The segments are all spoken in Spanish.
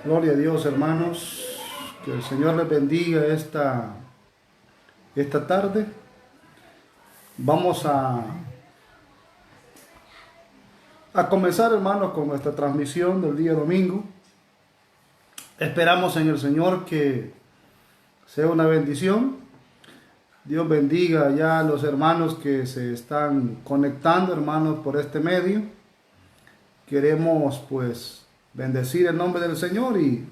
Gloria a Dios, hermanos. Que el Señor les bendiga esta tarde. Vamos a comenzar, hermanos, con nuestra transmisión del día domingo. Esperamos en el Señor que sea una bendición. Dios bendiga ya a los hermanos que se están conectando, hermanos, por este medio. Queremos, pues, bendecir el nombre del Señor y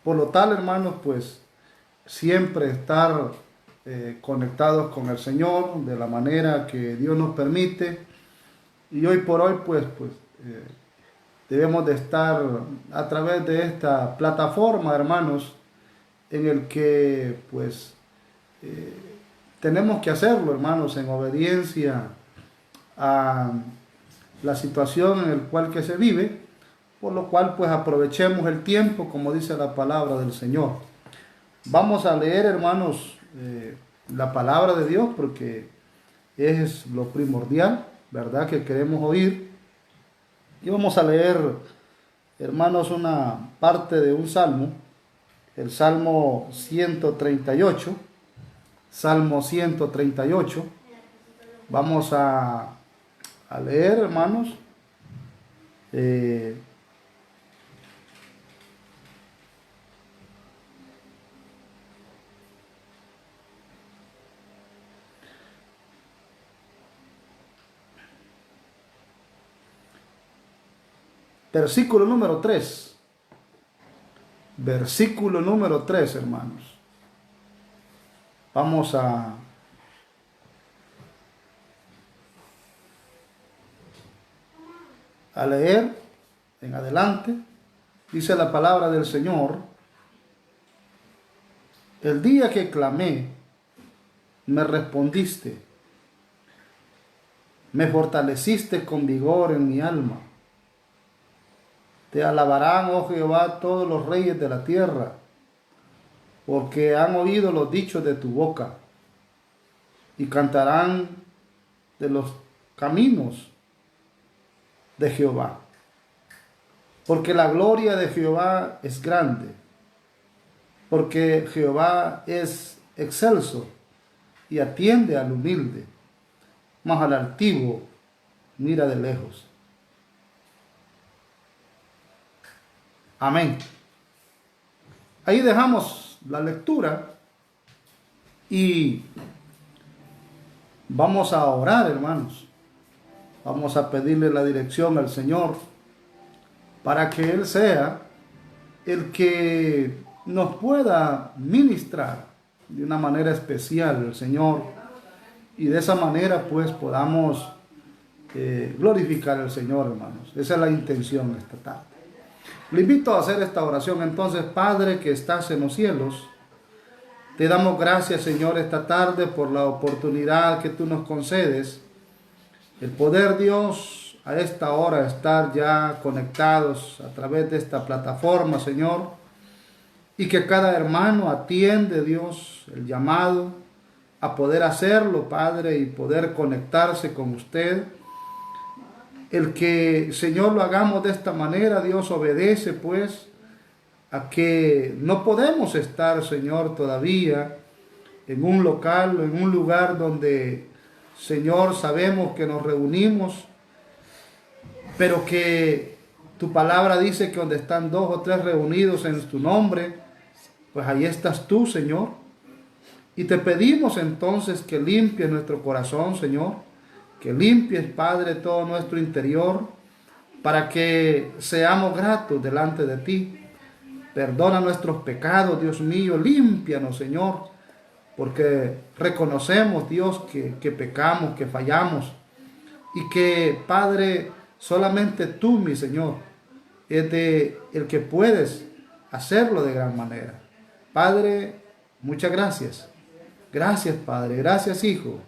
por lo tal, hermanos, pues siempre estar conectados con el Señor de la manera que Dios nos permite. Y hoy por hoy, debemos de estar a través de esta plataforma, hermanos, en el que, tenemos que hacerlo, hermanos, en obediencia a la situación en la cual que se vive, por lo cual, pues, aprovechemos el tiempo, como dice la palabra del Señor. Vamos a leer, hermanos, la palabra de Dios, porque es lo primordial, ¿verdad?, que queremos oír. Y vamos a leer, hermanos, una parte de un salmo, el Salmo 138. Salmo 138. Vamos a leer, hermanos. Versículo número 3. Versículo número 3, hermanos. Vamos a leer en adelante. Dice la palabra del Señor: el día que clamé, me respondiste, me fortaleciste con vigor en mi alma. Te alabarán, oh Jehová, todos los reyes de la tierra, porque han oído los dichos de tu boca, y cantarán de los caminos de Jehová. Porque la gloria de Jehová es grande, porque Jehová es excelso y atiende al humilde, mas al altivo mira de lejos. Amén. Ahí dejamos la lectura y vamos a orar, hermanos. Vamos a pedirle la dirección al Señor para que Él sea el que nos pueda ministrar de una manera especial, el Señor, y de esa manera pues podamos glorificar al Señor, hermanos. Esa es la intención esta tarde. Le invito a hacer esta oración entonces. Padre que estás en los cielos, te damos gracias, Señor, esta tarde por la oportunidad que tú nos concedes, el poder, Dios, a esta hora estar ya conectados a través de esta plataforma, Señor, y que cada hermano atiende, Dios, el llamado a poder hacerlo, Padre, y poder conectarse con usted. El que, Señor, lo hagamos de esta manera, Dios, obedece pues a que no podemos estar, Señor, todavía en un local o en un lugar donde, Señor, sabemos que nos reunimos, pero que tu palabra dice que donde están 2 o 3 reunidos en tu nombre, pues ahí estás tú, Señor. Y te pedimos entonces que limpies nuestro corazón, Señor, que limpies, Padre, todo nuestro interior, para que seamos gratos delante de ti. Perdona nuestros pecados, Dios mío, límpianos, Señor, porque reconocemos, Dios, que pecamos, que fallamos, y que, Padre, solamente tú, mi Señor, es el que puedes hacerlo de gran manera. Padre, muchas gracias. Gracias, Padre. Gracias, Hijo.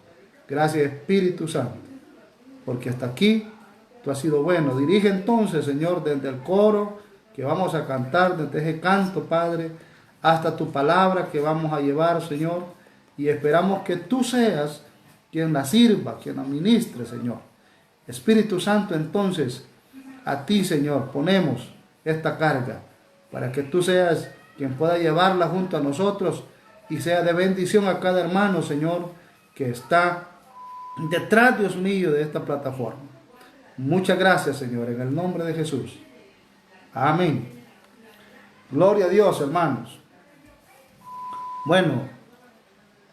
Gracias, Espíritu Santo, porque hasta aquí tú has sido bueno. Dirige entonces, Señor, desde el coro que vamos a cantar, desde ese canto, Padre, hasta tu palabra que vamos a llevar, Señor, y esperamos que tú seas quien la sirva, quien la ministre, Señor. Espíritu Santo, entonces, a ti, Señor, ponemos esta carga para que tú seas quien pueda llevarla junto a nosotros y sea de bendición a cada hermano, Señor, que está detrás, Dios mío, de esta plataforma. Muchas gracias, Señor, en el nombre de Jesús. Amén. Gloria a Dios, hermanos. Bueno,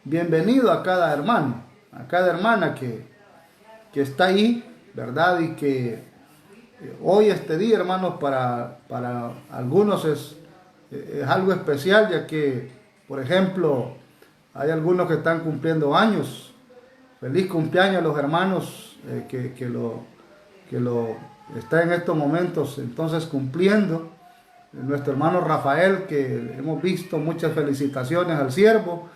bienvenido a cada hermano, a cada hermana que está ahí, ¿verdad? Y que hoy, este día, hermanos, para algunos es algo especial, ya que, por ejemplo, hay algunos que están cumpliendo años. Feliz cumpleaños a los hermanos que lo está en estos momentos entonces cumpliendo. Nuestro hermano Rafael, que hemos visto, muchas felicitaciones al siervo.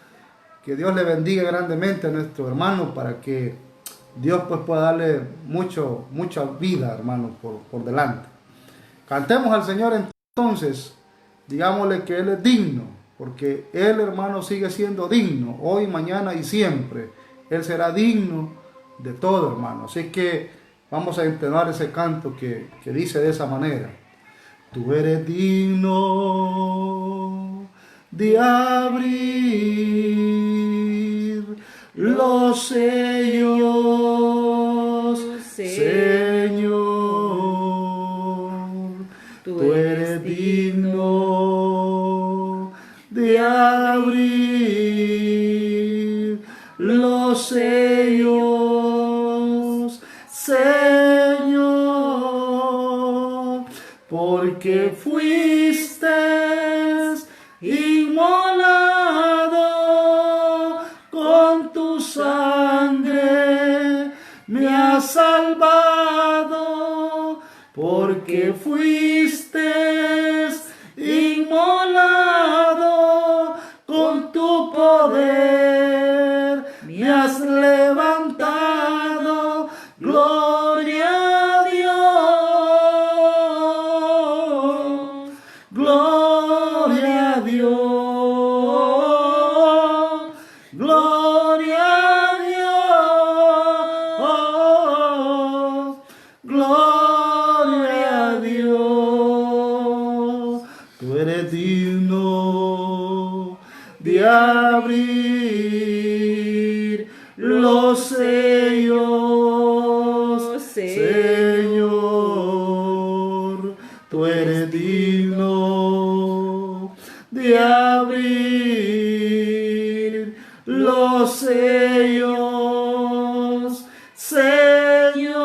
Que Dios le bendiga grandemente a nuestro hermano para que Dios pues pueda darle mucha vida, hermano, por delante. Cantemos al Señor entonces, digámosle que Él es digno, porque Él, hermano, sigue siendo digno, hoy, mañana y siempre. Él será digno de todo, hermano. Así que vamos a entonar ese canto que dice de esa manera. Tú eres digno de abrir los sellos, Señor. Tú eres digno de abrir los sellos, Señor, porque fuiste inmolado, con tu sangre me has salvado, porque fuiste inmolado, con tu poder me has levantado. Gloria a Dios, gloria a Dios, gloria a Dios, gloria a Dios. Tú eres digno de abrir los sellos, Señor. Tú eres digno de abrir los sellos, Señor,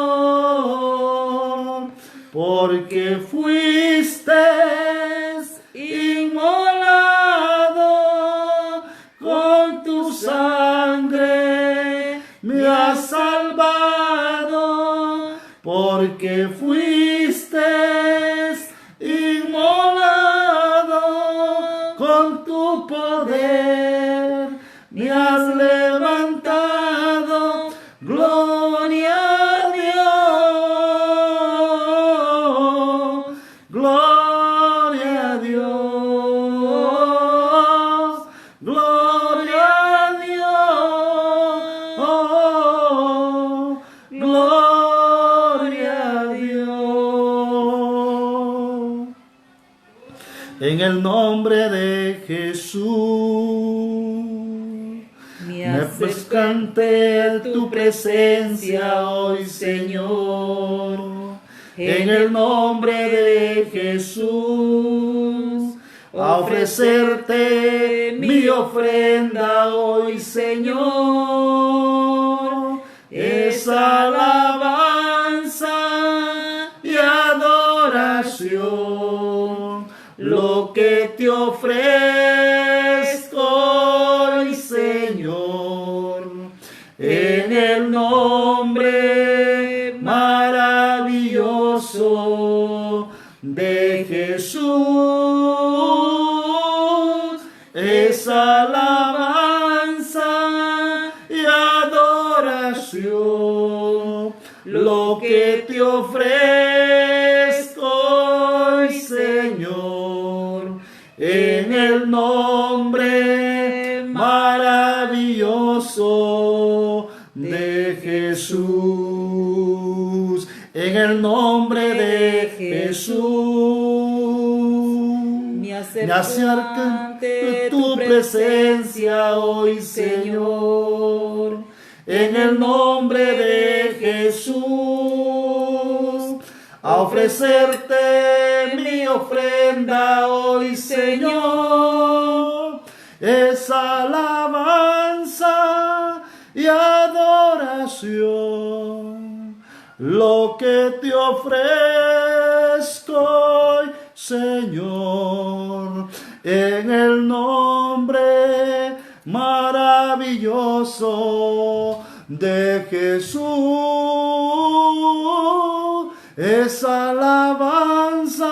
porque fuiste inmolado, con tu sangre me has salvado, porque fuiste inmolado, con tu poder me has levantado. Gloria a Dios, gloria a Dios, gloria a Dios, gloria a Dios. En el nombre de Jesús me acerco ante tu presencia hoy, Señor. En el nombre de Jesús, a ofrecerte mi ofrenda hoy, Señor. Es alabanza y adoración lo que te ofrezco hoy, Señor, en el nombre maravilloso de Jesús. Es alabanza y adoración lo que te ofrezco hoy, Señor, en el nombre maravilloso de Jesús. En el nombre de Jesús. me acerco ante tu presencia hoy, Señor, en el nombre de Jesús, a ofrecerte mi ofrenda hoy, Señor, es alabanza y adoración lo que te ofrezco hoy, Señor, en el nombre maravilloso de Jesús. Es alabanza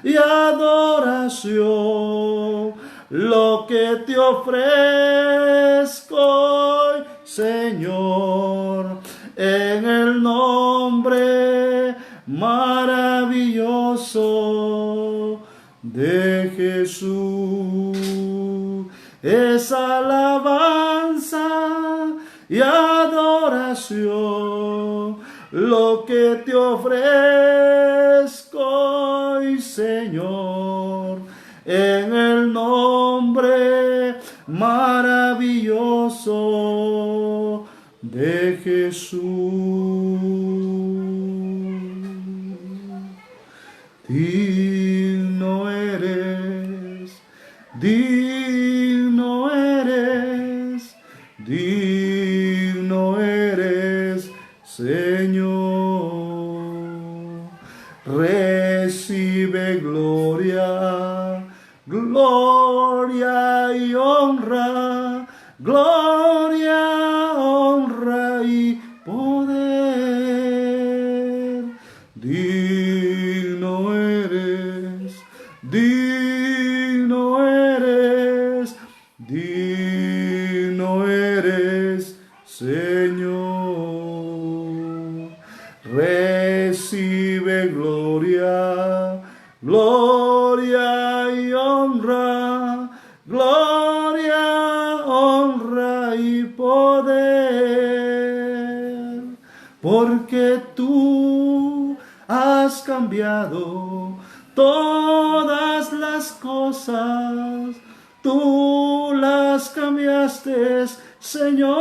y adoración lo que te ofrezco hoy, Señor, en el nombre maravilloso de Jesús. Es alabanza y adoración lo que te ofrezco hoy, Señor, en el nombre maravilloso de Jesús. Digno eres, digno eres, digno eres, Señor. Recibe gloria, gloria y honra, gloria, honra y poder. Digno eres, digno eres, digno eres, Señor. Recibe gloria, gloria y honra, gloria, honra y poder, porque tú has cambiado todas las cosas, tú las cambiaste, Señor,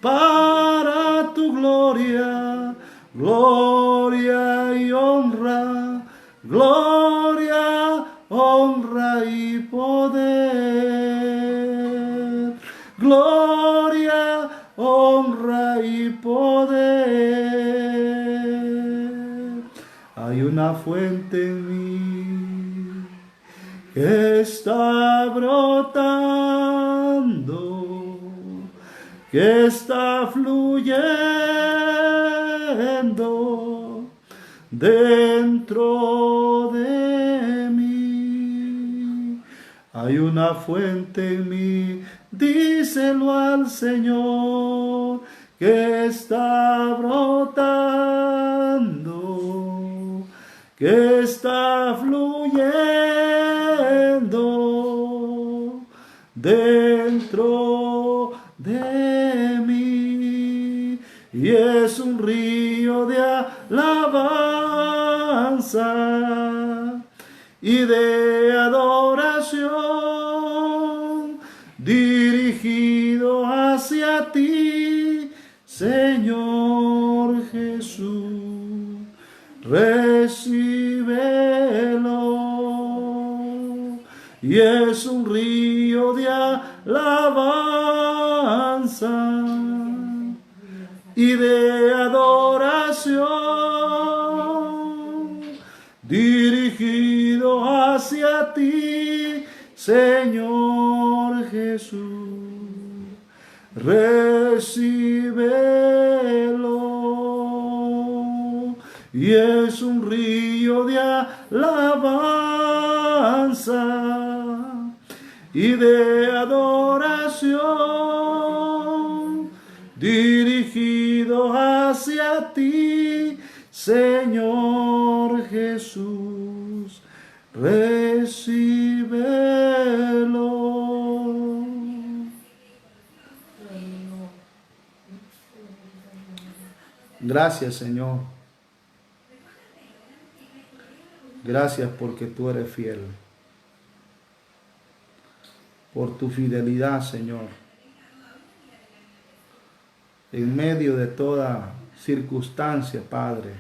para tu gloria, gloria y honra, gloria, honra y poder, gloria, honra y poder. Hay una fuente en mí que está brotando, que está fluyendo dentro de mí. Hay una fuente en mí, díselo al Señor, que está brotando, que está fluyendo dentro de mí, y es un río de alabanza y de adoración dirigido hacia ti, Señor Jesús. Recíbelo, y es un río de alabanza y de adoración dirigido hacia ti, Señor Jesús. Recíbelo, y es un río de alabanza y de adoración dirigido hacia ti, Señor Jesús. Recíbelo. Gracias, Señor. Gracias porque tú eres fiel. Por tu fidelidad, Señor. En medio de toda circunstancia, Padre.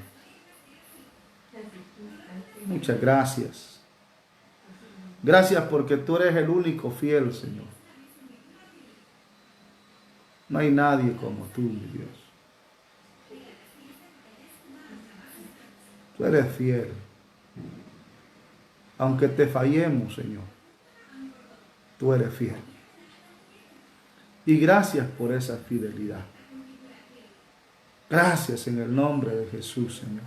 Muchas gracias. Gracias porque tú eres el único fiel, Señor. No hay nadie como tú, mi Dios. Tú eres fiel. Aunque te fallemos, Señor, tú eres fiel. Y gracias por esa fidelidad. Gracias en el nombre de Jesús, Señor.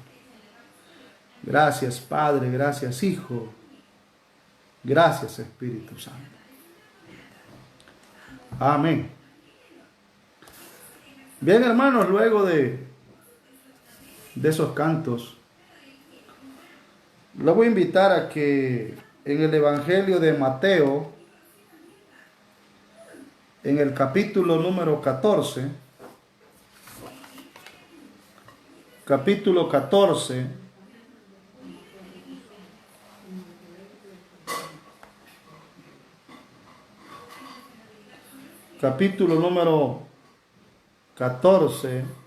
Gracias, Padre. Gracias, Hijo. Gracias, Espíritu Santo. Amén. Bien, hermanos, luego de esos cantos, los voy a invitar a que en el Evangelio de Mateo, en el capítulo número 14, capítulo 14, capítulo número 14,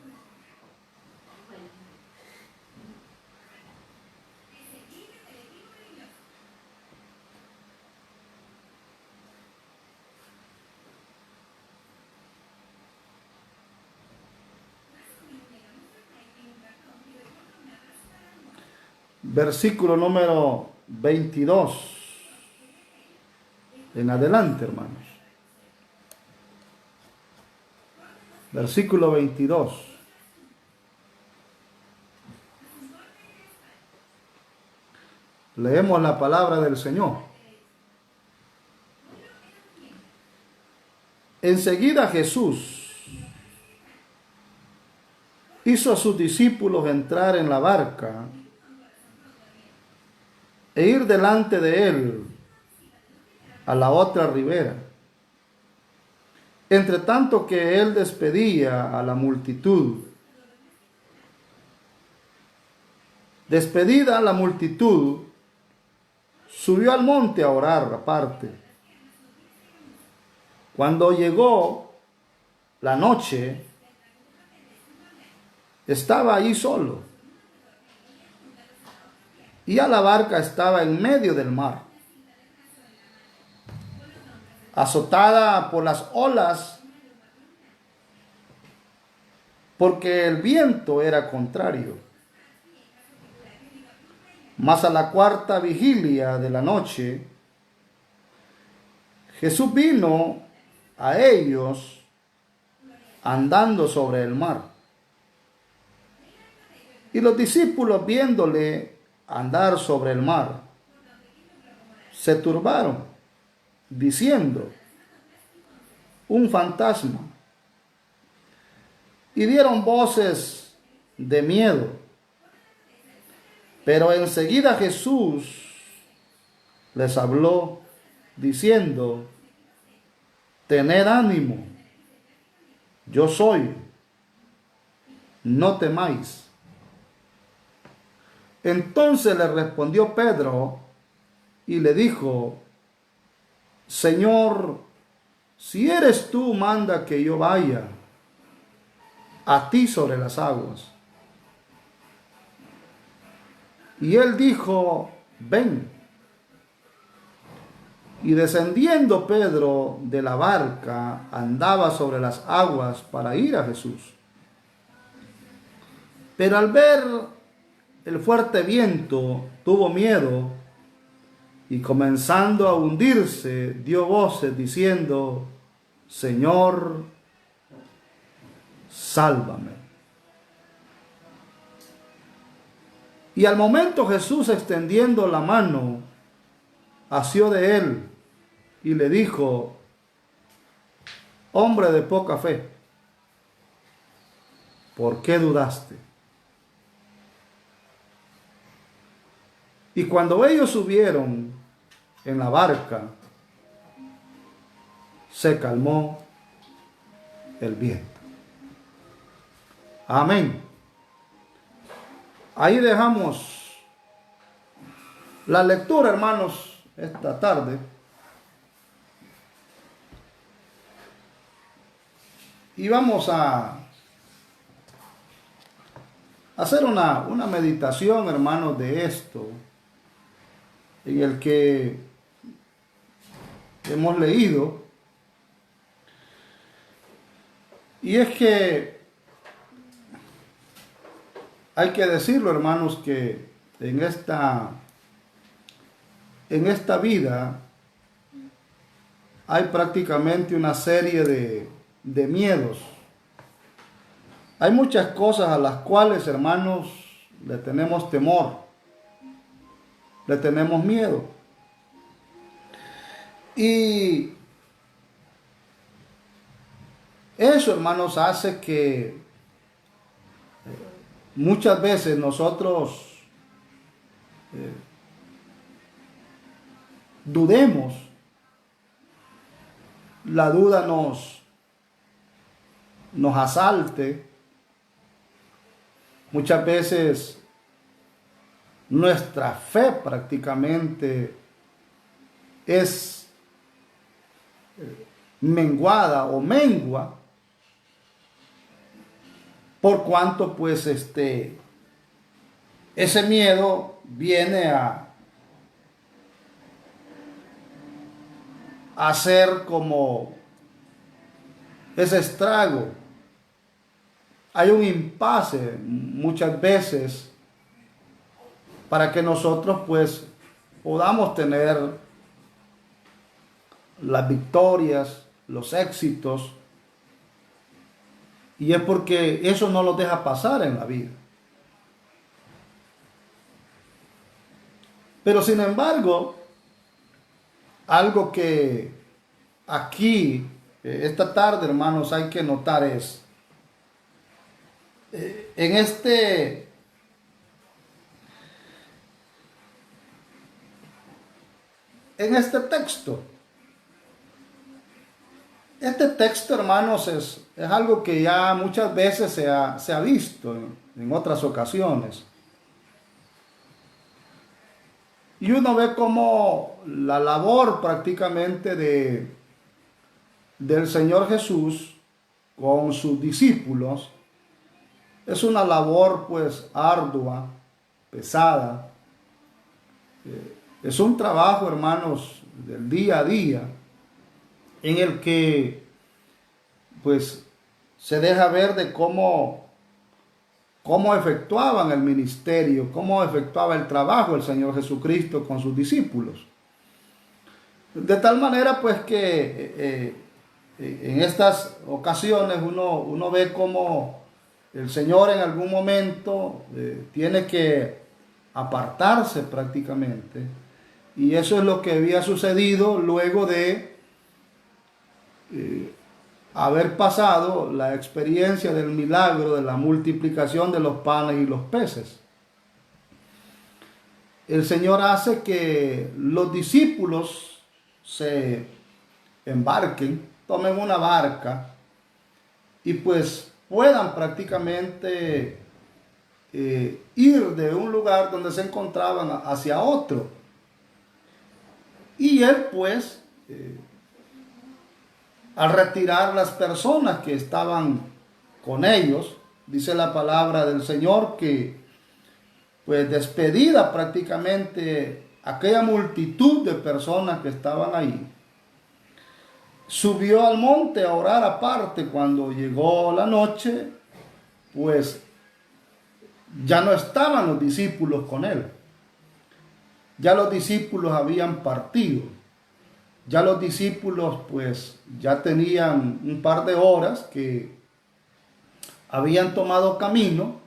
versículo número 22 en adelante, hermanos. Versículo 22. Leemos la palabra del Señor. Enseguida Jesús hizo a sus discípulos entrar en la barca e ir delante de él a la otra ribera. Entre tanto que él despedía a la multitud. Despedida la multitud, subió al monte a orar aparte. Cuando llegó la noche, estaba allí solo. Y a la barca estaba en medio del mar, azotada por las olas, porque el viento era contrario. Mas a la cuarta vigilia de la noche, Jesús vino a ellos andando sobre el mar. Y los discípulos, viéndole andar sobre el mar, se turbaron, diciendo: un fantasma. Y dieron voces de miedo. Pero enseguida Jesús les habló, diciendo: tened ánimo, yo soy, no temáis. Entonces le respondió Pedro y le dijo: Señor, si eres tú, manda que yo vaya a ti sobre las aguas. Y él dijo: ven. Y descendiendo Pedro de la barca, andaba sobre las aguas para ir a Jesús. Pero al ver el fuerte viento, tuvo miedo, y comenzando a hundirse, dio voces diciendo: Señor, sálvame. Y al momento Jesús, extendiendo la mano, asió de él y le dijo: hombre de poca fe, ¿por qué dudaste? Y cuando ellos subieron en la barca, se calmó el viento. Amén. Ahí dejamos La lectura, hermanos, esta tarde, y vamos a hacer una meditación, hermanos, de esto, en el que hemos leído, y es que hay que decirlo, hermanos, que en esta vida hay prácticamente una serie de miedos. Hay muchas cosas a las cuales, hermanos, le tenemos temor, le tenemos miedo. Y eso, hermanos, hace que muchas veces nosotros dudemos. La duda nos asalte. Muchas veces nuestra fe prácticamente es menguada o mengua, por cuanto pues ese miedo viene a hacer como ese estrago. Hay un impasse muchas veces para que nosotros pues podamos tener las victorias, los éxitos, y es porque eso no los deja pasar en la vida. Pero sin embargo, algo que aquí, esta tarde, hermanos, hay que notar es, en este texto, hermanos, es algo que ya muchas veces se ha visto en otras ocasiones. Y uno ve como la labor prácticamente del Señor Jesús con sus discípulos es una labor pues ardua, pesada. Es un trabajo, hermanos, del día a día en el que pues se deja ver de cómo efectuaban el ministerio, cómo efectuaba el trabajo el Señor Jesucristo con sus discípulos. De tal manera pues que en estas ocasiones uno ve cómo el Señor en algún momento tiene que apartarse prácticamente, y eso es lo que había sucedido luego de haber pasado la experiencia del milagro de la multiplicación de los panes y los peces. El Señor hace que los discípulos se embarquen, tomen una barca y pues puedan prácticamente ir de un lugar donde se encontraban hacia otro. Y Él pues al retirar las personas que estaban con ellos, dice la palabra del Señor que pues despedida prácticamente aquella multitud de personas que estaban ahí, subió al monte a orar aparte. Cuando llegó la noche, pues ya no estaban los discípulos con él. Ya los discípulos habían partido. Ya los discípulos pues ya tenían un par de horas que habían tomado camino,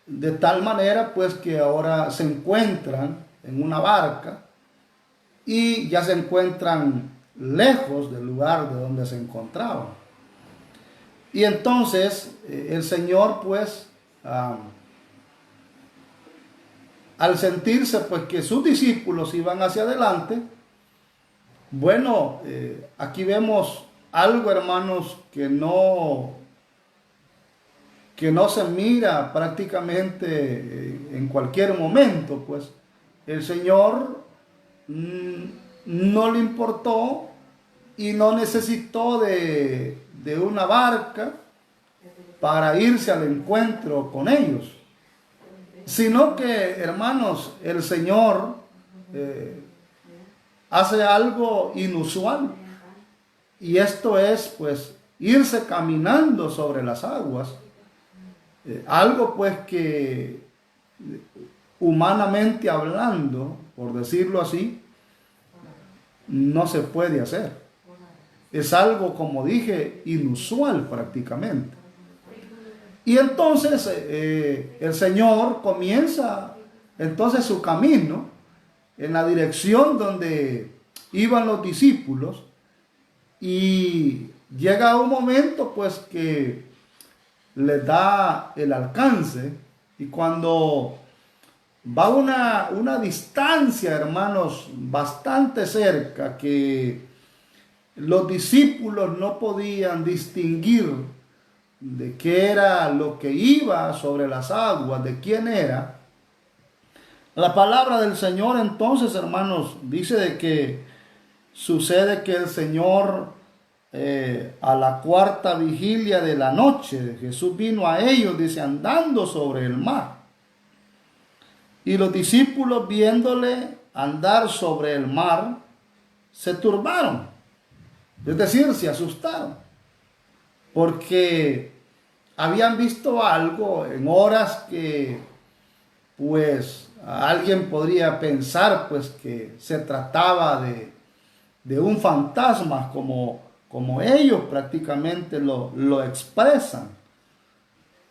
de tal manera pues que ahora se encuentran en una barca y ya se encuentran lejos del lugar de donde se encontraban. Y entonces el Señor pues al sentirse pues que sus discípulos iban hacia adelante, bueno, aquí vemos algo, hermanos, que no se mira prácticamente en cualquier momento, pues, el Señor no le importó y no necesitó de una barca para irse al encuentro con ellos, sino que, hermanos, el Señor hace algo inusual, y esto es pues irse caminando sobre las aguas, algo pues que humanamente hablando, por decirlo así, no se puede hacer. Es algo, como dije, inusual prácticamente. Y entonces el Señor comienza entonces su camino en la dirección donde iban los discípulos, y llega un momento pues que les da el alcance, y cuando va una distancia, hermanos, bastante cerca, que los discípulos no podían distinguir de qué era lo que iba sobre las aguas, de quién era. La palabra del Señor entonces, hermanos, dice de que sucede que el Señor a la cuarta vigilia de la noche, Jesús vino a ellos, dice, andando sobre el mar. Y los discípulos, viéndole andar sobre el mar, se turbaron, es decir, se asustaron, porque habían visto algo en horas que pues alguien podría pensar pues que se trataba de un fantasma, como ellos prácticamente lo expresan.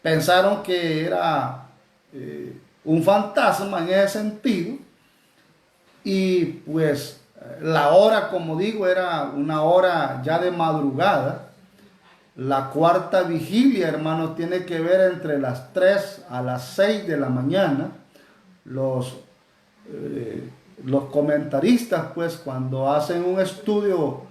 Pensaron que era un fantasma en ese sentido, y pues la hora, como digo, era una hora ya de madrugada. La cuarta vigilia, hermanos, tiene que ver entre las 3 a las 6 de la mañana. Los comentaristas, pues, cuando hacen un estudio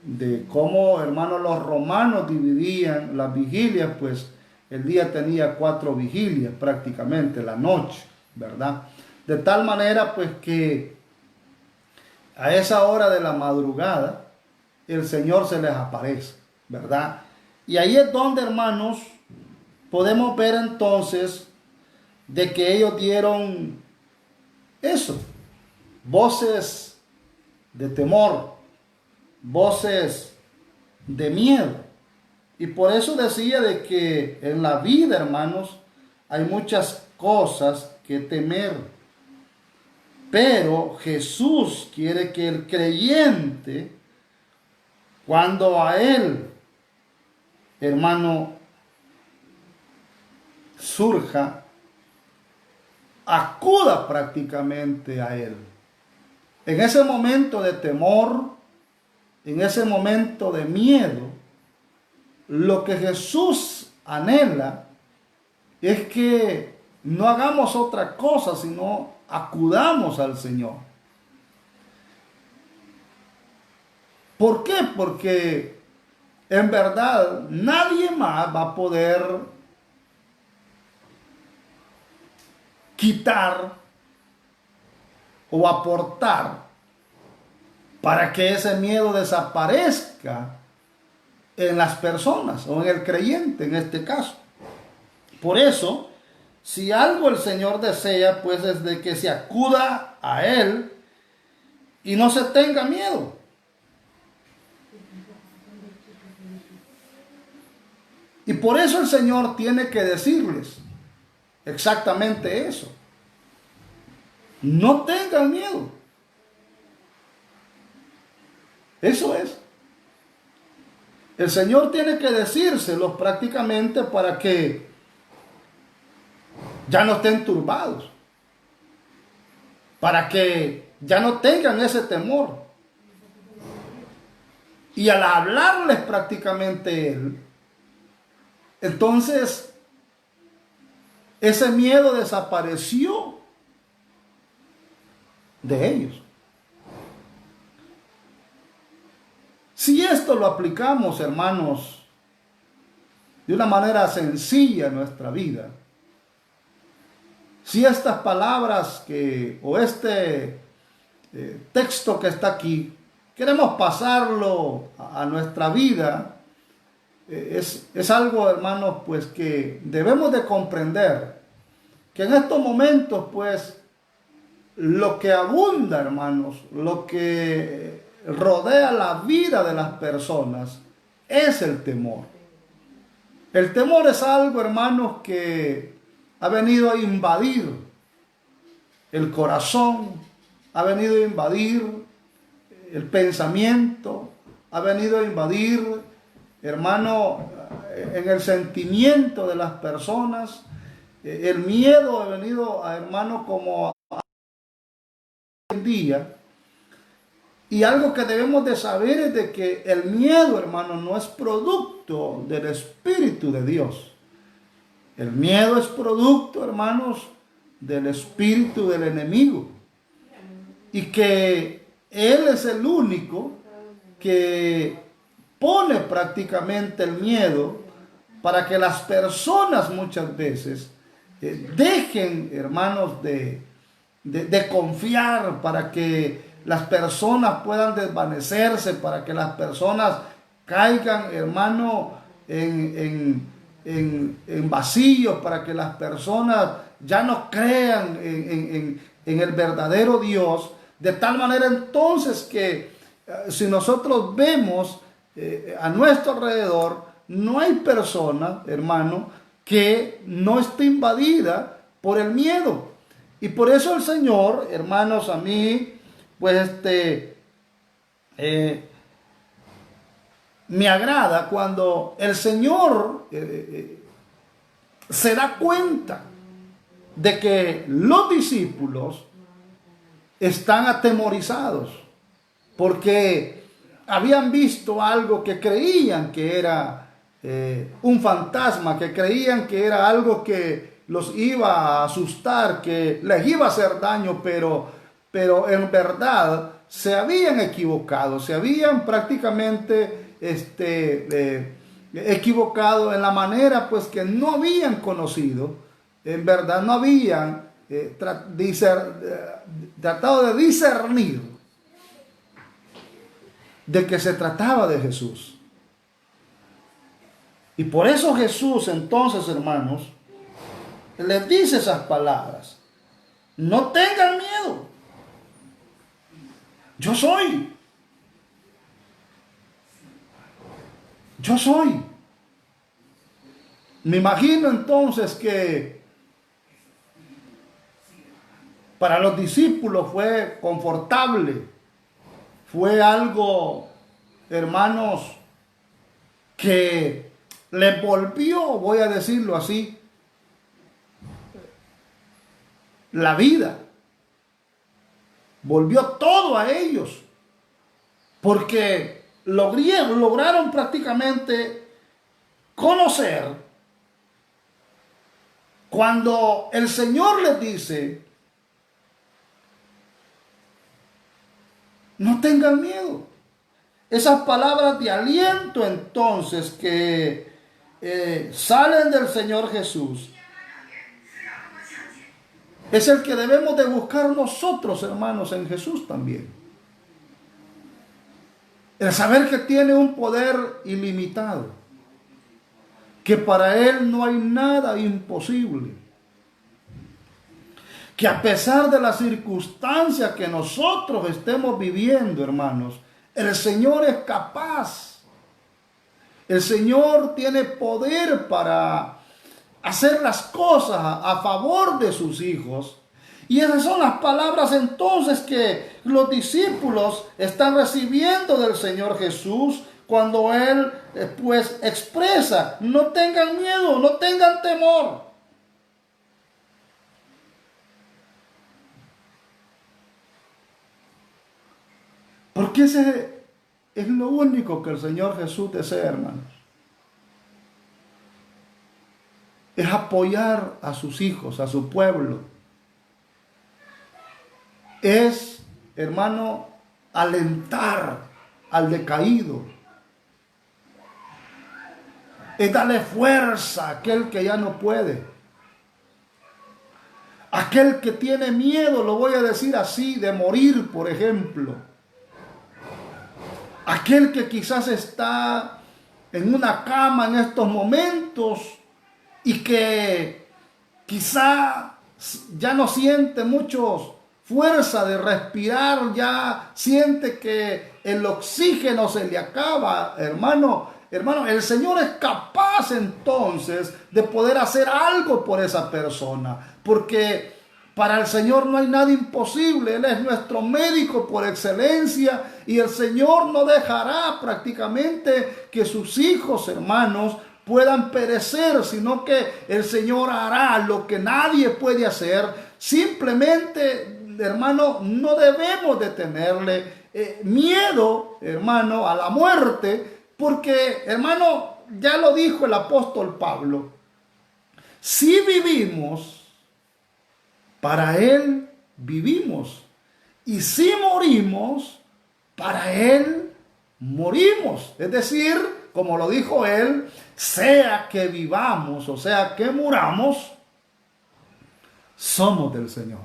de cómo, hermanos, los romanos dividían las vigilias, pues el día tenía 4 vigilias prácticamente, la noche, ¿verdad? De tal manera, pues, que a esa hora de la madrugada el Señor se les aparece, ¿verdad? Y ahí es donde, hermanos, podemos ver entonces de que ellos dieron eso, voces de temor, voces de miedo. Y por eso decía de que en la vida, hermanos, hay muchas cosas que temer. Pero Jesús quiere que el creyente, cuando a él, hermano, surja, acuda prácticamente a él. En ese momento de temor, en ese momento de miedo, lo que Jesús anhela es que no hagamos otra cosa, sino acudamos al Señor. ¿Por qué? Porque en verdad nadie más va a poder quitar o aportar para que ese miedo desaparezca en las personas o en el creyente en este caso. Por eso, si algo el Señor desea, pues es de que se acuda a Él y no se tenga miedo. Y por eso el Señor tiene que decirles exactamente eso. No tengan miedo. Eso es. El Señor tiene que decírselos prácticamente para que ya no estén turbados, para que ya no tengan ese temor. Y al hablarles prácticamente Él, entonces ese miedo desapareció de ellos. Si esto lo aplicamos, hermanos, de una manera sencilla en nuestra vida, si estas palabras o este texto que está aquí, queremos pasarlo a nuestra vida, es algo, hermanos, pues que debemos de comprender, que en estos momentos, pues, lo que abunda, hermanos, lo que rodea la vida de las personas es el temor. El temor es algo, hermanos, que ha venido a invadir el corazón, ha venido a invadir el pensamiento, ha venido a invadir, hermano, en el sentimiento de las personas. El miedo ha venido, hermano, como hoy en día. Y algo que debemos de saber es de que el miedo, hermano, no es producto del Espíritu de Dios. El miedo es producto, hermanos, del espíritu del enemigo. Y que Él es el único que pone prácticamente el miedo para que las personas muchas veces dejen, hermanos, de confiar, para que las personas puedan desvanecerse, para que las personas caigan, hermano, en vacíos, para que las personas ya no crean en el verdadero Dios, de tal manera entonces que si nosotros vemos a nuestro alrededor, no hay persona, hermano, que no esté invadida por el miedo. Y por eso el Señor, hermanos, a mí, pues me agrada cuando el Señor se da cuenta de que los discípulos están atemorizados porque habían visto algo que creían que era un fantasma, que creían que era algo que los iba a asustar, que les iba a hacer daño, pero en verdad se habían equivocado, se habían prácticamente equivocado en la manera pues que no habían conocido, en verdad no habían tratado de discernir de que se trataba de Jesús. Y por eso Jesús entonces, hermanos, les dice esas palabras: no tengan miedo, yo soy. Yo soy. Me imagino entonces que para los discípulos fue confortable, fue algo, hermanos, que les volvió, voy a decirlo así, la vida. Volvió todo a ellos, porque lograron prácticamente conocer cuando el Señor les dice: no tengan miedo. Esas palabras de aliento entonces que salen del Señor Jesús es el que debemos de buscar nosotros, hermanos, en Jesús también. El saber que tiene un poder ilimitado, que para Él no hay nada imposible, que a pesar de las circunstancias que nosotros estemos viviendo, hermanos, el Señor es capaz. El Señor tiene poder para hacer las cosas a favor de sus hijos. Y esas son las palabras entonces que los discípulos están recibiendo del Señor Jesús cuando Él pues expresa: no tengan miedo, no tengan temor. Porque ese es lo único que el Señor Jesús desea, hermanos. Es apoyar a sus hijos, a su pueblo. Es, hermano, alentar al decaído. Es darle fuerza a aquel que ya no puede. Aquel que tiene miedo, lo voy a decir así, de morir, por ejemplo. Aquel que quizás está en una cama en estos momentos y que quizá ya no siente mucho fuerza de respirar, ya siente que el oxígeno se le acaba, hermano, el Señor es capaz entonces de poder hacer algo por esa persona, porque para el Señor no hay nada imposible. Él es nuestro médico por excelencia y el Señor no dejará prácticamente que sus hijos, hermanos, puedan perecer, sino que el Señor hará lo que nadie puede hacer. Simplemente, hermano, no debemos de tenerle miedo, hermano, a la muerte, porque, hermano, ya lo dijo el apóstol Pablo, si vivimos, para Él vivimos, y si morimos, para Él morimos. Es decir, como lo dijo Él, sea que vivamos o sea que muramos, somos del Señor.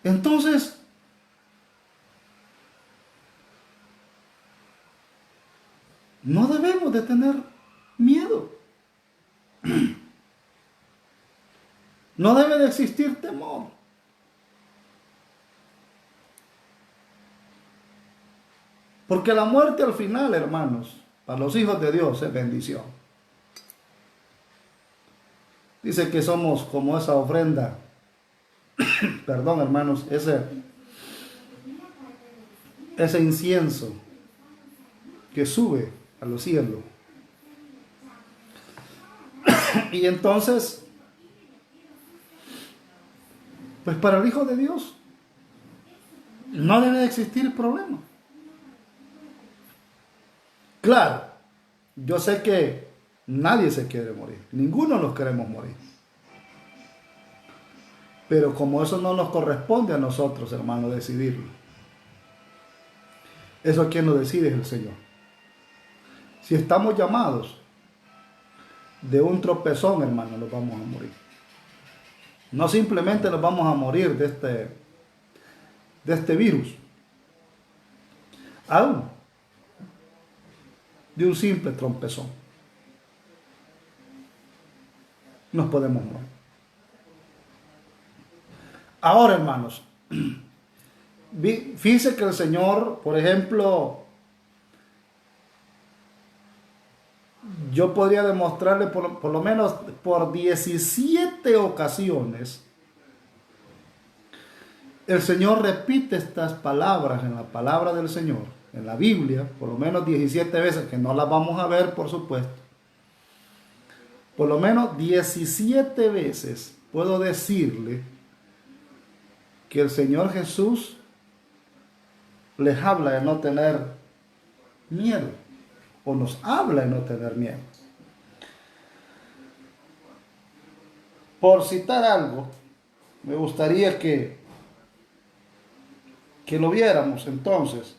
Entonces, no debemos de tener miedo. No debe de existir temor. Porque la muerte al final, hermanos, para los hijos de Dios es bendición. Dice que somos como esa ofrenda, perdón, hermanos, ese incienso que sube a los cielos. Y entonces, pues para el Hijo de Dios no debe de existir problema. Claro, yo sé que nadie se quiere morir, ninguno nos queremos morir. Pero como eso no nos corresponde a nosotros, hermano, decidirlo. Eso quien lo decide es el Señor. Si estamos llamados de un tropezón, hermano, nos vamos a morir. No simplemente nos vamos a morir de este virus, aún de un simple tropezón nos podemos morir. Ahora, hermanos, fíjense que el Señor, por ejemplo, yo podría demostrarle por lo menos por 17 ocasiones, el Señor repite estas palabras en la palabra del Señor, en la Biblia, por lo menos 17 veces, que no las vamos a ver, por supuesto. Por lo menos 17 veces puedo decirle que el Señor Jesús les habla de no tener miedo, o nos habla de no tener miedo. Por citar algo, me gustaría que lo viéramos entonces.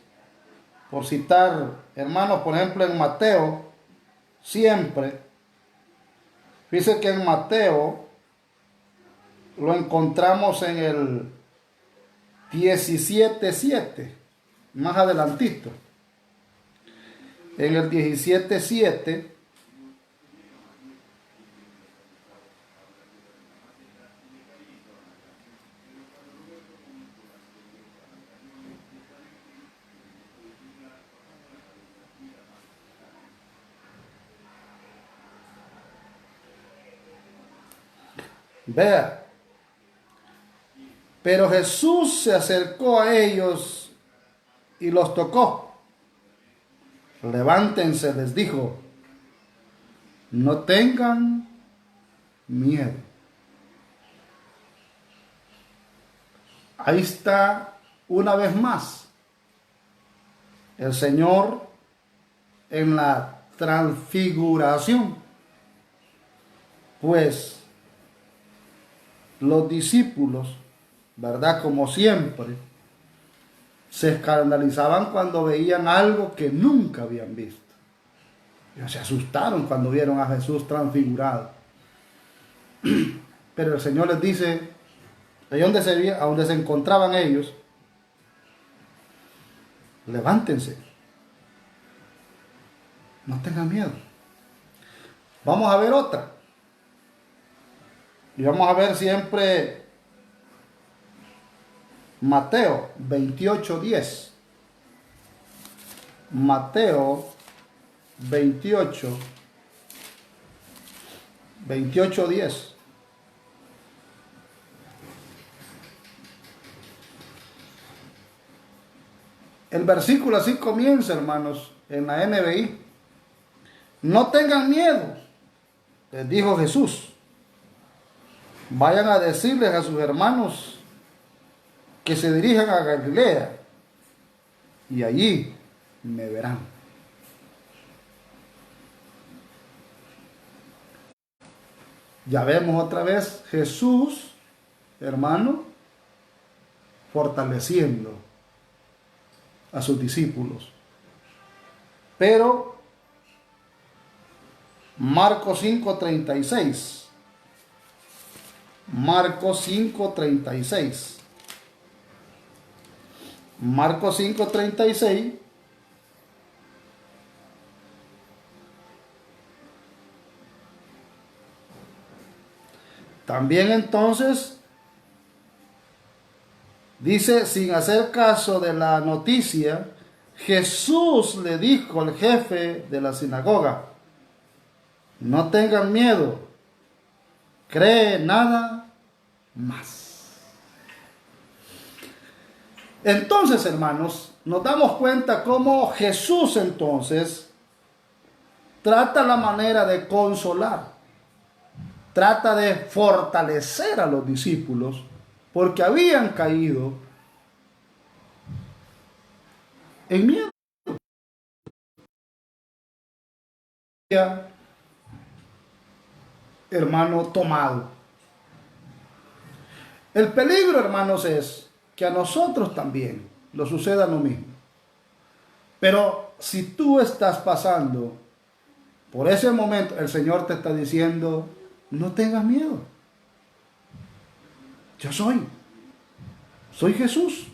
Por citar, hermanos, por ejemplo, en Mateo, siempre, dice que en Mateo lo encontramos en el 17:7, más adelantito. En el 17:7 vea, pero Jesús se acercó a ellos y los tocó. Levántense, les dijo, no tengan miedo. Ahí está una vez más el Señor en la transfiguración, pues los discípulos, ¿verdad? Como siempre, se escandalizaban cuando veían algo que nunca habían visto. Se asustaron cuando vieron a Jesús transfigurado. Pero el Señor les dice, a donde se encontraban ellos, levántense, no tengan miedo. Vamos a ver otra. Y vamos a ver siempre Mateo 28:10. Mateo 28:10. El versículo así comienza, hermanos, en la NBI. No tengan miedo, les dijo Jesús. Vayan a decirles a sus hermanos que se dirijan a Galilea y allí me verán. Ya vemos otra vez Jesús, hermano, fortaleciendo a sus discípulos. Pero Marcos 5:36. Marcos 5:36. Marcos 5:36. También entonces dice, sin hacer caso de la noticia, Jesús le dijo al jefe de la sinagoga, no tengan miedo, cree nada más. Entonces, hermanos, nos damos cuenta cómo Jesús entonces trata la manera de consolar, trata de fortalecer a los discípulos, porque habían caído en miedo. Hermano, tomado. El peligro, hermanos, es que a nosotros también nos suceda lo mismo. Pero si tú estás pasando por ese momento, el Señor te está diciendo, no tengas miedo. Yo soy Jesús.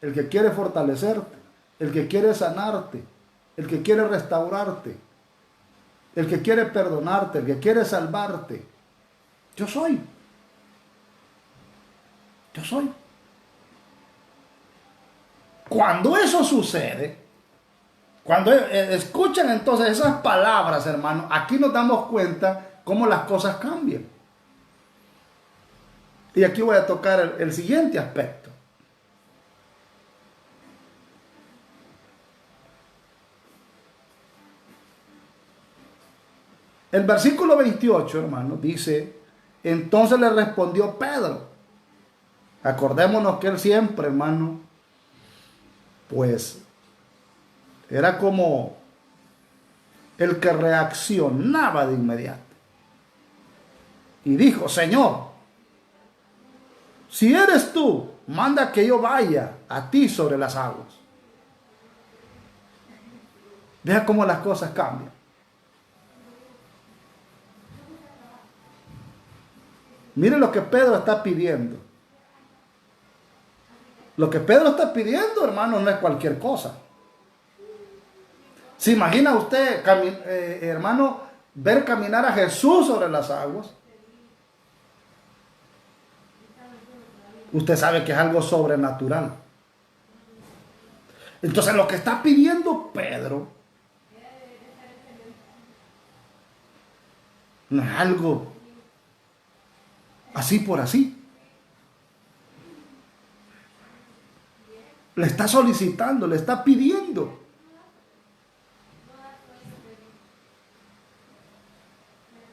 El que quiere fortalecerte, el que quiere sanarte, el que quiere restaurarte, el que quiere perdonarte, el que quiere salvarte. Yo soy. Cuando eso sucede, cuando escuchan entonces esas palabras, hermano, aquí nos damos cuenta cómo las cosas cambian. Y aquí voy a tocar el siguiente aspecto. El versículo 28, hermano, dice, entonces le respondió Pedro. Acordémonos que él siempre, hermano, pues era como el que reaccionaba de inmediato. Y dijo, Señor, si eres tú, manda que yo vaya a ti sobre las aguas. Vea cómo las cosas cambian. Mire lo que Pedro está pidiendo. Lo que Pedro está pidiendo, hermano, no es cualquier cosa. ¿Se imagina usted, hermano, ver caminar a Jesús sobre las aguas? Usted sabe que es algo sobrenatural. Entonces lo que está pidiendo Pedro no es algo así por así. Le está solicitando, le está pidiendo.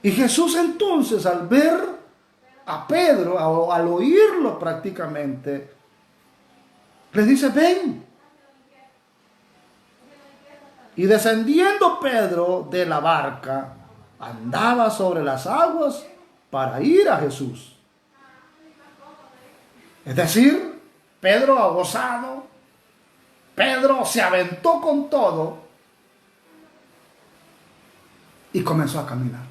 Y Jesús entonces, al ver a Pedro, al oírlo prácticamente, le dice, ven. Y descendiendo Pedro de la barca, andaba sobre las aguas para ir a Jesús. Es decir, Pedro ha gozado, Pedro se aventó con todo y comenzó a caminar.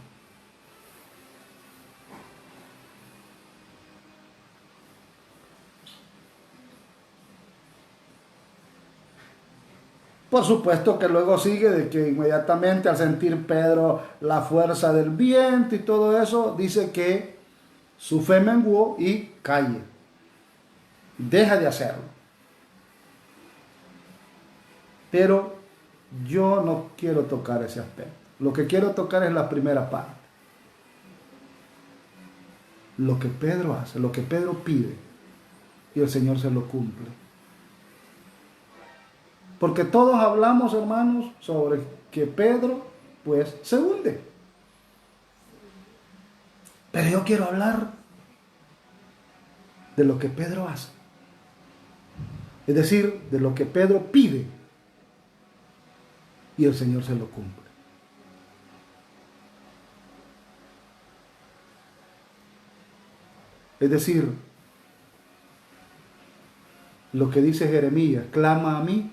Por supuesto que luego sigue de que inmediatamente al sentir Pedro la fuerza del viento y todo eso, dice que su fe menguó y cae. Deja de hacerlo. Pero yo no quiero tocar ese aspecto. Lo que quiero tocar es la primera parte. Lo que Pedro hace, lo que Pedro pide, y el Señor se lo cumple. Porque todos hablamos, hermanos, sobre que Pedro, pues, se hunde. Pero yo quiero hablar de lo que Pedro hace. Es decir, de lo que Pedro pide y el Señor se lo cumple. Es decir, lo que dice Jeremías, clama a mí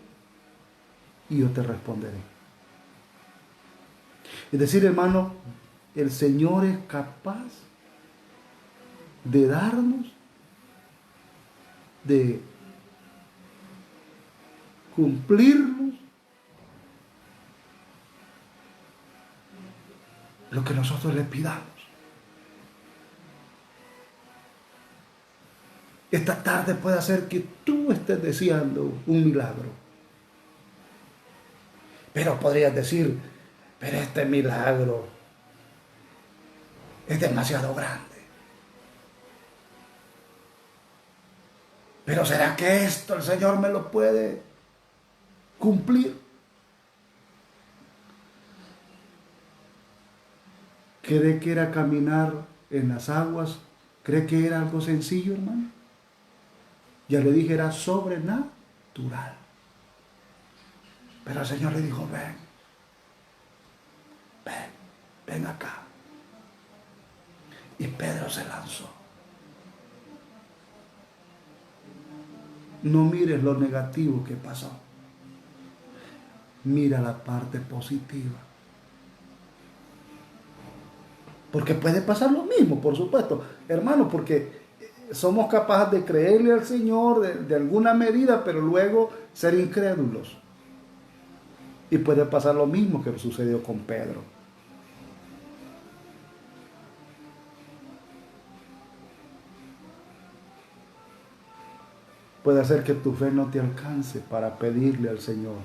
y yo te responderé. Es decir, hermano, el Señor es capaz de darnos, de cumplirnos lo que nosotros le pidamos. Esta tarde puede hacer que tú estés deseando un milagro. Pero podrías decir, pero este milagro es demasiado grande. Pero ¿será que esto el Señor me lo puede cumplir? ¿Cree que era caminar en las aguas? ¿Cree que era algo sencillo, hermano? Ya le dije, era sobrenatural. Pero el Señor le dijo, ven acá. Y Pedro se lanzó. No mires lo negativo que pasó. Mira la parte positiva. Porque puede pasar lo mismo, por supuesto, hermano, porque somos capaces de creerle al Señor de alguna medida, pero luego ser incrédulos. Y puede pasar lo mismo que sucedió con Pedro. Puede ser que tu fe no te alcance para pedirle al Señor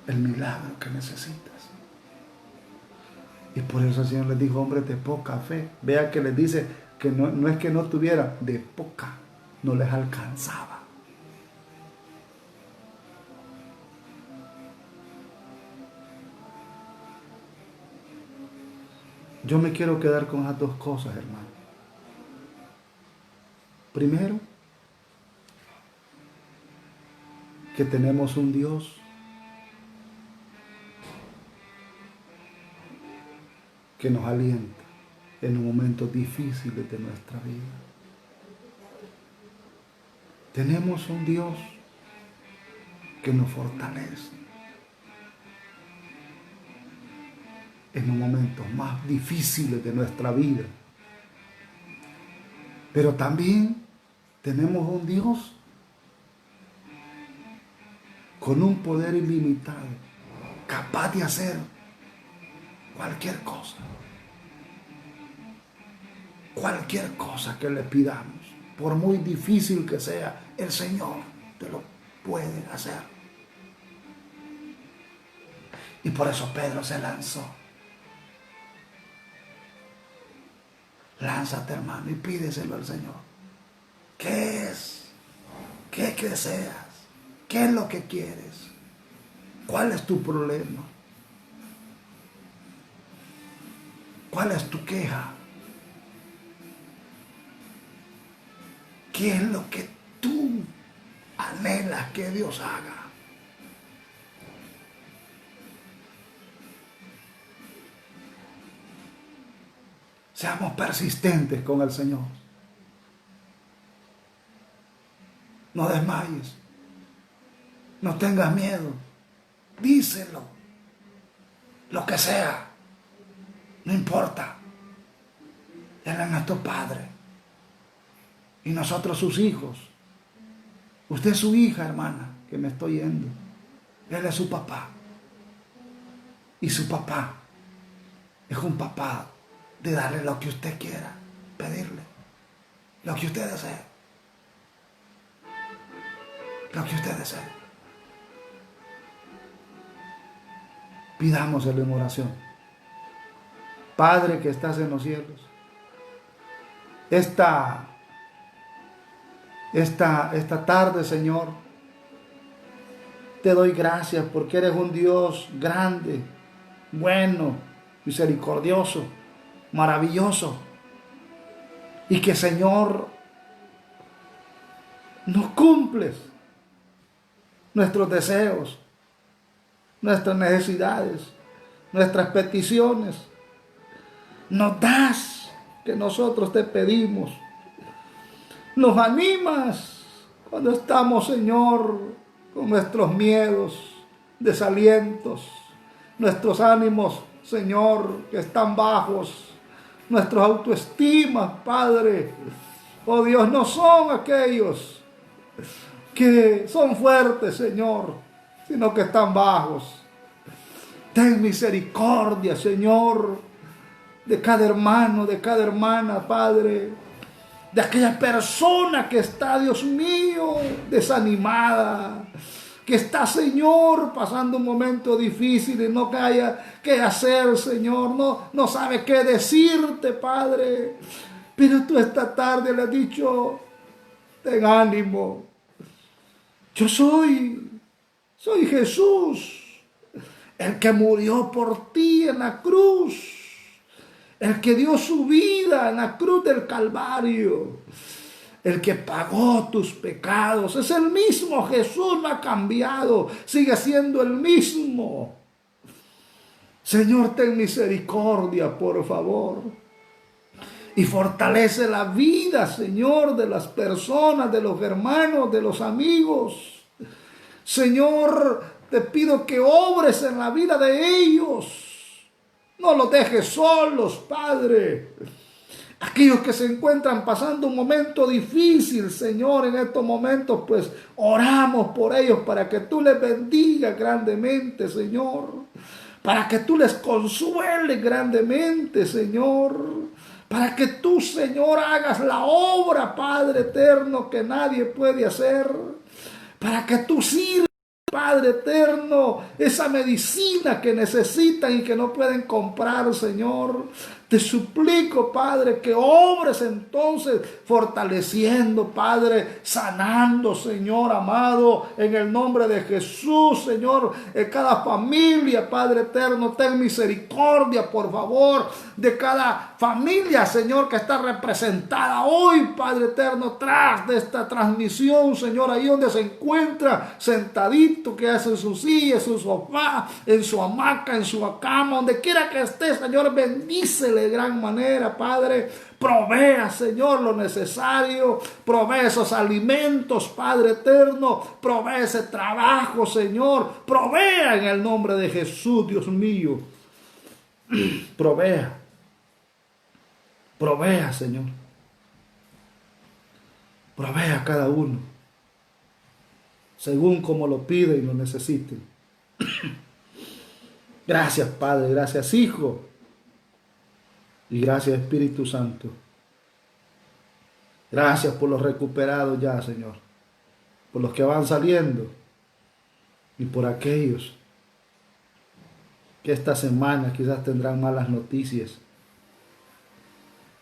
el milagro que necesitas. Y por eso el Señor les dijo, hombres de poca fe. Vea que les dice que no es que no tuviera, de poca, no les alcanzaba. Yo me quiero quedar con las dos cosas, hermano. Primero, que tenemos un Dios que nos alienta en los momentos difíciles de nuestra vida. Tenemos un Dios que nos fortalece en los momentos más difíciles de nuestra vida. Pero también tenemos un Dios con un poder ilimitado, capaz de hacer cualquier cosa. Cualquier cosa que le pidamos, por muy difícil que sea, el Señor te lo puede hacer. Y por eso Pedro se lanzó. Lánzate, hermano, y pídeselo al Señor. ¿Qué es? ¿Qué deseas? ¿Qué es lo que quieres? ¿Cuál es tu problema? ¿Cuál es tu queja? ¿Qué es lo que tú anhelas que Dios haga? Seamos persistentes con el Señor. No desmayes. No tengas miedo. Díselo. Lo que sea. No importa. Él es nuestro Padre. Y nosotros sus hijos. Usted es su hija, hermana, que me estoy yendo. Él es su papá. Y su papá es un papá de darle lo que usted quiera, pedirle, lo que usted desee. Lo que usted desee. Pidámosle en oración. Padre que estás en los cielos, esta tarde, Señor, te doy gracias porque eres un Dios grande, bueno, misericordioso, maravilloso. Y que, Señor, nos cumples nuestros deseos, nuestras necesidades, nuestras peticiones. Nos das que nosotros te pedimos. Nos animas cuando estamos, Señor, con nuestros miedos, desalientos, nuestros ánimos, Señor, que están bajos, nuestras autoestimas, Padre. Oh Dios, no son aquellos que son fuertes, Señor, sino que están bajos. Ten misericordia, Señor, de cada hermano, de cada hermana, Padre, de aquella persona que está, Dios mío, desanimada, que está, Señor, pasando un momento difícil y no haya qué hacer, Señor, no sabe qué decirte, Padre, pero tú esta tarde le has dicho, ten ánimo, yo soy Jesús, el que murió por ti en la cruz, el que dio su vida en la cruz del Calvario, el que pagó tus pecados. Es el mismo Jesús, no ha cambiado, sigue siendo el mismo. Señor, ten misericordia, por favor. Y fortalece la vida, Señor, de las personas, de los hermanos, de los amigos. Señor, te pido que obres en la vida de ellos. No los dejes solos, Padre. Aquellos que se encuentran pasando un momento difícil, Señor, en estos momentos, pues oramos por ellos para que tú les bendigas grandemente, Señor. Para que tú les consueles grandemente, Señor. Para que tú, Señor, hagas la obra, Padre eterno, que nadie puede hacer. Para que tú sirvas, Padre eterno, esa medicina que necesitan y que no pueden comprar, Señor. Te suplico, Padre, que obres entonces fortaleciendo, Padre, sanando, Señor amado, en el nombre de Jesús, Señor, en cada familia, Padre eterno, ten misericordia, por favor, de cada familia, Señor, que está representada hoy, Padre eterno, tras de esta transmisión, Señor, ahí donde se encuentra sentadito, que hace en su silla, en su sofá, en su hamaca, en su cama, donde quiera que esté, Señor, bendícele de gran manera, Padre. Provea, Señor, lo necesario. Provee esos alimentos, Padre eterno. Provee ese trabajo, Señor. Provea en el nombre de Jesús, Dios mío. Provea. Provea, Señor. Provea a cada uno, según como lo pide y lo necesite. Gracias, Padre. Gracias, Hijo. Y gracias, Espíritu Santo. Gracias por los recuperados ya, Señor. Por los que van saliendo. Y por aquellos que esta semana quizás tendrán malas noticias.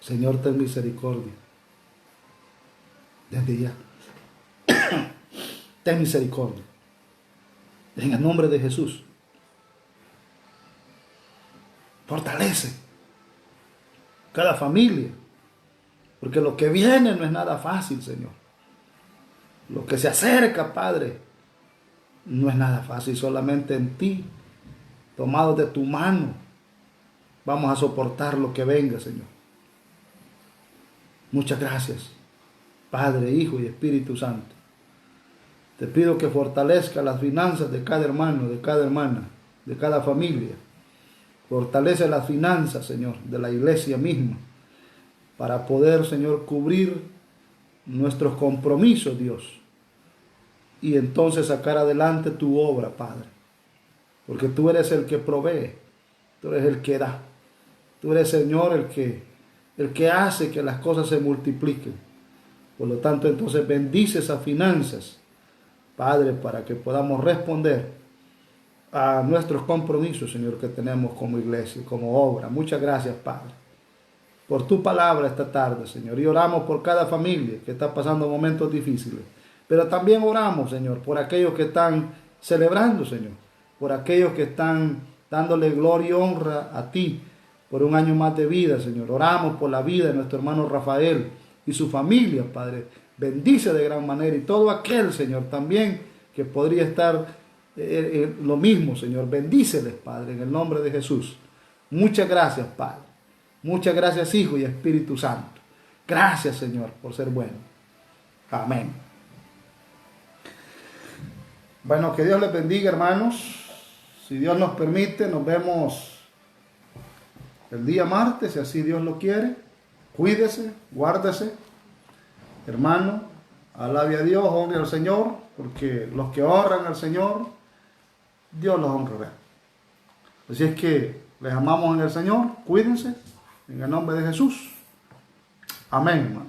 Señor, ten misericordia. Desde ya. Ten misericordia. En el nombre de Jesús. Fortalece cada familia, porque lo que viene no es nada fácil, Señor. Lo que se acerca, Padre, no es nada fácil. Solamente en ti, tomados de tu mano, vamos a soportar lo que venga, Señor. Muchas gracias, Padre, Hijo y Espíritu Santo. Te pido que fortalezca las finanzas de cada hermano, de cada hermana, de cada familia. Fortalece las finanzas, Señor, de la iglesia misma, para poder, Señor, cubrir nuestros compromisos, Dios, y entonces sacar adelante tu obra, Padre. porque tú eres el que provee, tú eres el que da, tú eres, Señor, el que hace que las cosas se multipliquen. Por lo tanto, entonces bendice esas finanzas, Padre, para que podamos responder a nuestros compromisos, Señor, que tenemos como iglesia, como obra. Muchas gracias, Padre, por tu palabra esta tarde, Señor. Y oramos por cada familia que está pasando momentos difíciles. Pero también oramos, Señor, por aquellos que están celebrando, Señor. Por aquellos que están dándole gloria y honra a ti por un año más de vida, Señor. Oramos por la vida de nuestro hermano Rafael y su familia, Padre. Bendice de gran manera. Y todo aquel, Señor, también que podría estar lo mismo, Señor. Bendíceles, Padre, en el nombre de Jesús. Muchas gracias, Padre. Muchas gracias, Hijo y Espíritu Santo. Gracias, Señor, por ser bueno. Amén. Bueno, que Dios les bendiga, hermanos. Si Dios nos permite, nos vemos el día martes, si así Dios lo quiere. Cuídese, guárdese. Hermano, alabe a Dios, honre al Señor, porque los que honran al Señor, Dios los honrará. Así es que les amamos en el Señor. Cuídense. En el nombre de Jesús. Amén, hermano.